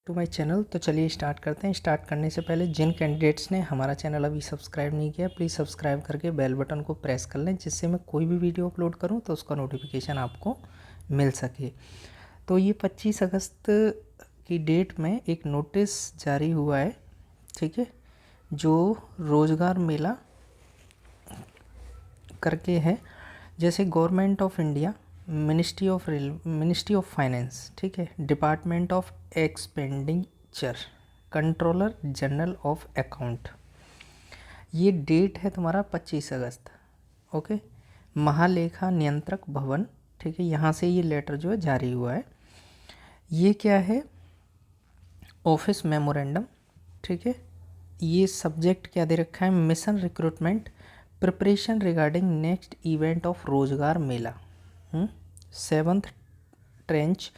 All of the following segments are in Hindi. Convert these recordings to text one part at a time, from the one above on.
To my channel. तो चलिए स्टार्ट करते हैं। स्टार्ट करने से पहले जिन कैंडिडेट्स ने हमारा चैनल अभी सब्सक्राइब नहीं किया, प्लीज़ सब्सक्राइब करके बेल बटन को प्रेस कर लें, जिससे मैं कोई भी वीडियो अपलोड करूं तो उसका नोटिफिकेशन आपको मिल सके। तो ये 25 अगस्त की डेट में एक नोटिस जारी हुआ है, ठीक है, जो रोज़गार मेला करके है। जैसे government of India, ministry of finance, ठीक है, department of expenditure, controller general of account, ये डेट है तुम्हारा 25 अगस्त। ओके, महालेखा नियंत्रक भवन, ठीक है, यहाँ से ये लेटर जो है जारी हुआ है। ये क्या है? ऑफिस मेमोरेंडम, ठीक है। ये सब्जेक्ट क्या दे रखा है? Mission recruitment preparation regarding next event of Rozgar Mela, 7th tranche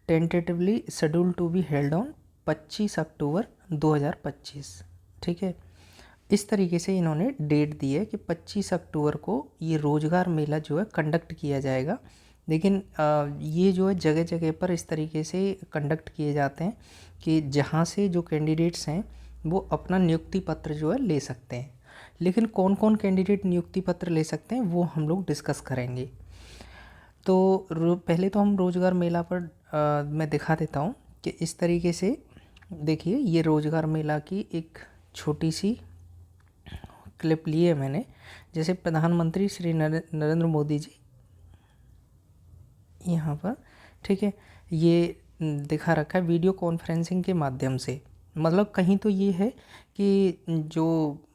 tentatively scheduled to be held on 25 October 2025, ठीक है। इस तरीके से इन्होंने डेट दी है कि 25 अक्टूबर को ये रोज़गार मेला जो है कंडक्ट किया जाएगा। लेकिन ये जो है जगह जगह पर इस तरीके से कंडक्ट किए जाते हैं कि जहाँ से जो कैंडिडेट्स हैं वो अपना नियुक्ति पत्र जो है ले सकते हैं। लेकिन कौन कौन कैंडिडेट नियुक्ति पत्र ले सकते हैं वो हम लोग डिस्कस करेंगे। तो पहले तो हम रोज़गार मेला पर मैं दिखा देता हूँ कि इस तरीके से देखिए, ये रोज़गार मेला की एक छोटी सी क्लिप ली है मैंने। जैसे प्रधानमंत्री श्री नरेंद्र मोदी जी यहाँ पर, ठीक है, ये दिखा रखा है वीडियो कॉन्फ्रेंसिंग के माध्यम से। मतलब कहीं तो ये है कि जो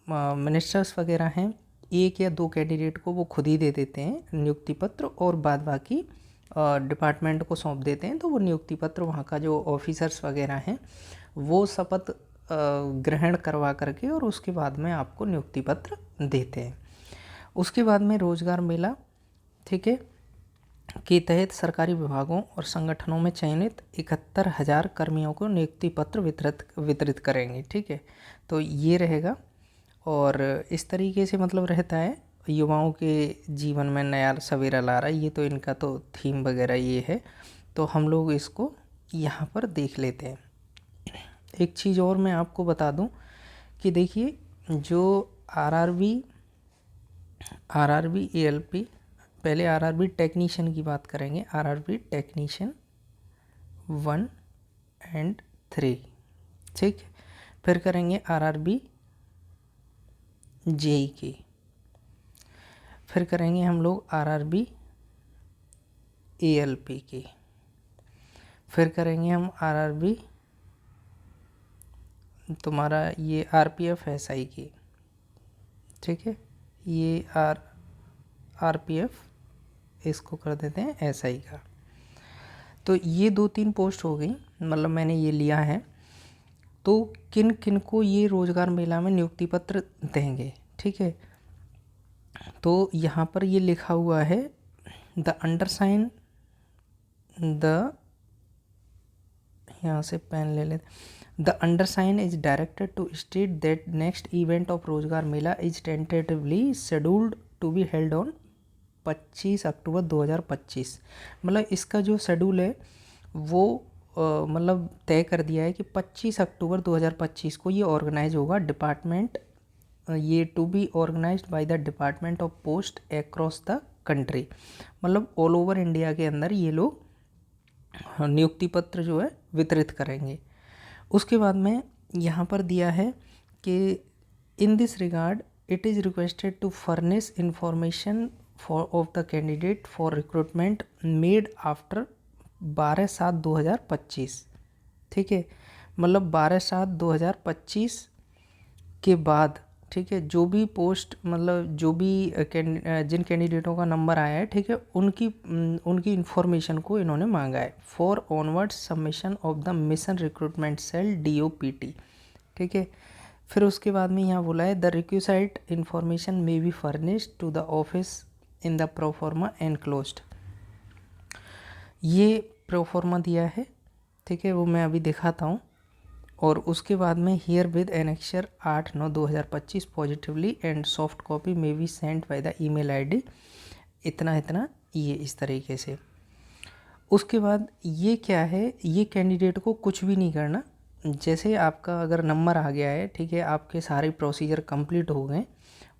मिनिस्टर्स वगैरह हैं, एक या दो कैंडिडेट को वो खुद ही दे देते हैं नियुक्ति पत्र और बाद बाकी डिपार्टमेंट को सौंप देते हैं। तो वो नियुक्ति पत्र वहाँ का जो ऑफिसर्स वगैरह हैं वो शपथ ग्रहण करवा करके और उसके बाद में आपको नियुक्ति पत्र देते हैं। उसके बाद में रोज़गार मेला, ठीक है, के तहत सरकारी विभागों और संगठनों में चयनित 71,000 कर्मियों को नियुक्ति पत्र वितरित करेंगे, ठीक है। तो ये रहेगा और इस तरीके से मतलब रहता है युवाओं के जीवन में नया सवेरा ला रहा है। ये तो इनका तो थीम वगैरह ये है, तो हम लोग इसको यहाँ पर देख लेते हैं। एक चीज़ और मैं आपको बता दूं कि देखिए, जो आरआरबी एएलपी, पहले आरआरबी टेक्नीशियन की बात करेंगे। आरआरबी टेक्नीशियन 1 और 3, ठीक। फिर करेंगे आरआरबी जेई की। फिर करेंगे हम लोग आरआरबी एएलपी की। फिर करेंगे हम आरआरबी तुम्हारा ये आरपीएफ एसआई की, ठीक है। ये आरपीएफ इसको कर देते हैं एसआई का। तो ये 2-3 पोस्ट हो गई, मतलब मैंने ये लिया है। तो किन किन को ये रोज़गार मेला में नियुक्ति पत्र देंगे, ठीक है। तो यहाँ पर ये लिखा हुआ है यहाँ से पेन ले लेते। The undersigned is directed to state that next event of रोजगार मेला is tentatively scheduled to be held on 25 October 2025। मतलब इसका जो शेड्यूल है वो मतलब तय कर दिया है कि 25 अक्टूबर 2025 को ये ऑर्गेनाइज होगा। डिपार्टमेंट ये to be organized by the department of post across the country, मतलब ऑल ओवर इंडिया के अंदर ये लोग नियुक्ति पत्र जो है वितरित करेंगे। उसके बाद में यहाँ पर दिया है कि in this regard it is requested to furnish information for of the candidate for recruitment made after 12/7/2025, ठीक है। मतलब 12/7/2025 के बाद, ठीक है, जो भी पोस्ट मतलब जो भी जिन कैंडिडेटों का नंबर आया है, ठीक है, उनकी इन्फॉर्मेशन को इन्होंने मांगा है for onward submission of the mission recruitment cell DOPT, ठीक है। फिर उसके बाद में यहाँ बोला है the requisite information may be furnished to the office in the proforma enclosed. ये प्रोफॉर्मा दिया है, ठीक है, वो मैं अभी दिखाता हूँ। और उसके बाद में here with annexure 8/9/2025 positively and soft copy may be sent by the email ID इतना ये इस तरीके से। उसके बाद ये क्या है, ये कैंडिडेट को कुछ भी नहीं करना, जैसे आपका अगर नंबर आ गया है, ठीक है, आपके सारे प्रोसीजर कंप्लीट हो गए,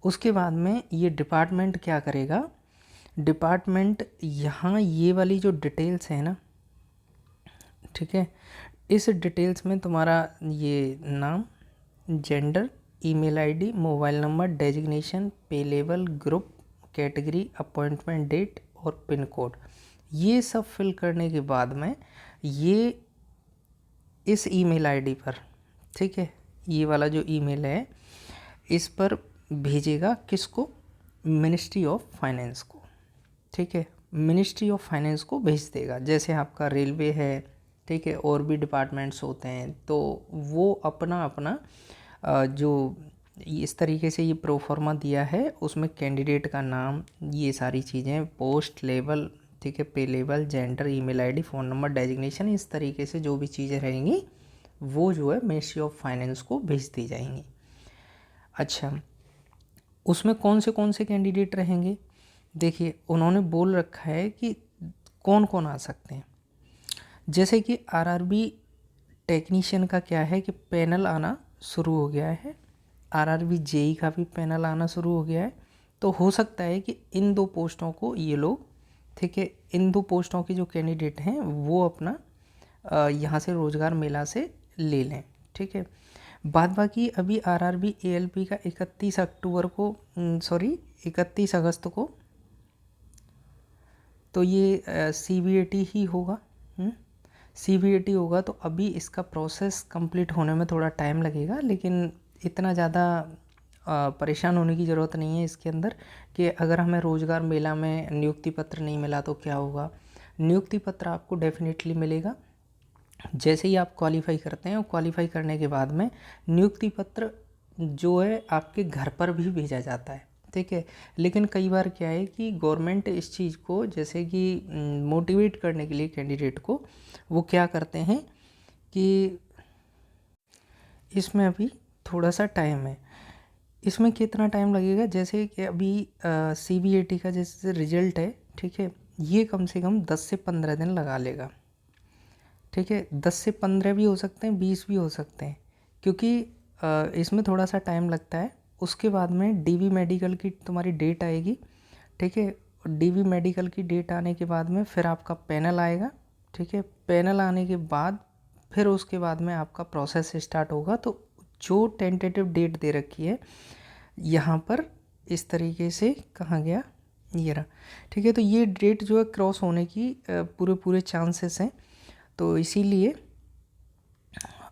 उसके बाद में ये डिपार्टमेंट क्या करेगा, डिपार्टमेंट यहाँ ये वाली जो डिटेल्स है ना, ठीक है, इस डिटेल्स में तुम्हारा ये नाम, gender, email ID, mobile number, designation, pay level, group, category, appointment date और पिन कोड, ये सब फिल करने के बाद में ये इस ईमेल आईडी पर, ठीक है, ये वाला जो ईमेल है इस पर भेजेगा किसको, मिनिस्ट्री ऑफ फाइनेंस को, ठीक है, मिनिस्ट्री ऑफ फाइनेंस को भेज देगा। जैसे आपका रेलवे है, ठीक है, और भी डिपार्टमेंट्स होते हैं, तो वो अपना अपना जो इस तरीके से ये प्रोफार्मा दिया है उसमें कैंडिडेट का नाम, ये सारी चीज़ें, पोस्ट लेवल, ठीक है, पे level, gender, email ID, phone number, designation, इस तरीके से जो भी चीज़ें रहेंगी वो जो है मिनिस्ट्री ऑफ फाइनेंस को भेज दी जाएंगी। अच्छा, उसमें कौन से कैंडिडेट रहेंगे, देखिए उन्होंने बोल रखा है कि कौन कौन आ सकते हैं। जैसे कि आरआरबी टेक्नीशियन का क्या है कि पैनल आना शुरू हो गया है, आरआरबी जेई का भी पैनल आना शुरू हो गया है, तो हो सकता है कि इन 2 पोस्टों को ये लोग, ठीक है, इन 2 पोस्टों के जो कैंडिडेट हैं वो अपना यहाँ से रोज़गार मेला से ले लें, ठीक है। बाद बाकी अभी आरआरबी एएलपी का 31 अक्टूबर को, सॉरी 31 अगस्त को, तो ये सीबीएटी ही होगा, सीबीएटी होगा, तो अभी इसका प्रोसेस कंप्लीट होने में थोड़ा टाइम लगेगा, लेकिन इतना ज़्यादा परेशान होने की ज़रूरत नहीं है इसके अंदर कि अगर हमें रोज़गार मेला में नियुक्ति पत्र नहीं मिला तो क्या होगा। नियुक्ति पत्र आपको डेफिनेटली मिलेगा जैसे ही आप क्वालिफाई करते हैं, और क्वालिफाई करने के बाद में नियुक्ति पत्र जो है आपके घर पर भी भेजा जाता है, ठीक है। लेकिन कई बार क्या है कि गवर्नमेंट इस चीज़ को जैसे कि मोटिवेट करने के लिए कैंडिडेट को वो क्या करते हैं कि इसमें अभी थोड़ा सा टाइम है। इसमें कितना टाइम लगेगा, जैसे कि अभी सीबीएटी का जैसे रिजल्ट है, ठीक है, ये कम से कम 10 से 15 दिन लगा लेगा, ठीक है। 10 से 15 भी हो सकते हैं, 20 भी हो सकते हैं, क्योंकि इसमें थोड़ा सा टाइम लगता है। उसके बाद में डीवी मेडिकल की तुम्हारी डेट आएगी, ठीक है। डीवी मेडिकल की डेट आने के बाद में फिर आपका पैनल आएगा, ठीक है। पैनल आने के बाद फिर उसके बाद में आपका प्रोसेस स्टार्ट होगा। तो जो टेंटेटिव डेट दे रखी है यहाँ पर इस तरीके से, कहाँ गया, ये रहा, ठीक है। तो ये डेट जो है क्रॉस होने की पूरे चांसेस हैं, तो इसीलिए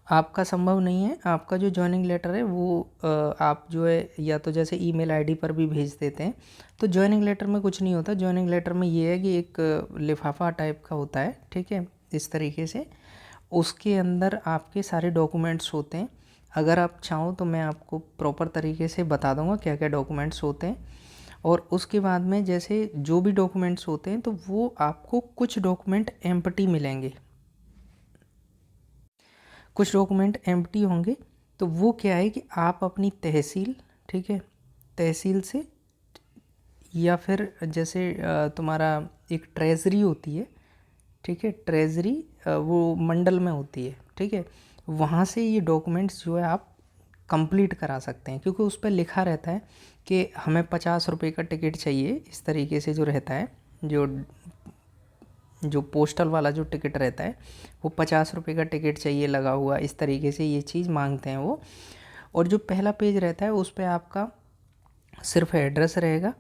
आपका संभव नहीं है। आपका जो ज्वाइनिंग लेटर है वो आप जो है या तो जैसे ईमेल आईडी पर भी भेज देते हैं, तो ज्वाइनिंग लेटर में कुछ नहीं होता। ज्वाइनिंग लेटर में ये है कि एक लिफाफा टाइप का होता है, ठीक है, इस तरीके से, उसके अंदर आपके सारे डॉक्यूमेंट्स होते हैं। अगर आप चाहो तो मैं आपको प्रॉपर तरीके से बता दूंगा क्या क्या डॉक्यूमेंट्स होते हैं। और उसके बाद में जैसे जो भी डॉक्यूमेंट्स होते हैं तो वो आपको कुछ डॉक्यूमेंट एम्प्टी मिलेंगे, कुछ डॉक्यूमेंट एम्प्टी होंगे। तो वो क्या है कि आप अपनी तहसील, ठीक है, तहसील से या फिर जैसे तुम्हारा एक ट्रेजरी होती है, ठीक है, ट्रेजरी वो मंडल में होती है, ठीक है, वहाँ से ये डॉक्यूमेंट्स जो है आप कंप्लीट करा सकते हैं, क्योंकि उस पर लिखा रहता है कि हमें 50 रुपये का टिकट चाहिए, इस तरीके से जो रहता है, जो पोस्टल वाला जो टिकट रहता है वो 50 रुपये का टिकट चाहिए लगा हुआ, इस तरीके से ये चीज़ मांगते हैं वो। और जो पहला पेज रहता है उस पर आपका सिर्फ एड्रेस रहेगा,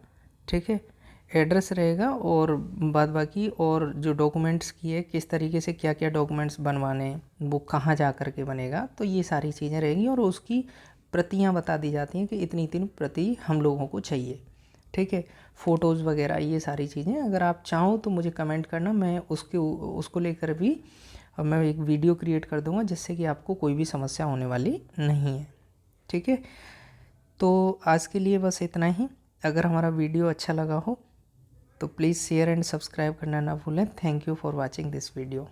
ठीक है, एड्रेस रहेगा, और बाद बाकी और जो डॉक्यूमेंट्स की है किस तरीके से क्या क्या डॉक्यूमेंट्स बनवाने हैं, वो कहाँ जा कर के बनेगा, तो ये सारी चीज़ें रहेंगी। और उसकी प्रतियाँ बता दी जाती हैं कि इतनी इतनी प्रति हम लोगों को चाहिए, ठीक है, फ़ोटोज़ वगैरह ये सारी चीज़ें। अगर आप चाहो तो मुझे कमेंट करना, मैं उसको लेकर भी मैं एक वीडियो क्रिएट कर दूंगा जिससे कि आपको कोई भी समस्या होने वाली नहीं है, ठीक है। तो आज के लिए बस इतना ही। अगर हमारा वीडियो अच्छा लगा हो तो प्लीज़ शेयर एंड सब्सक्राइब करना ना भूलें। Thank you for watching this video.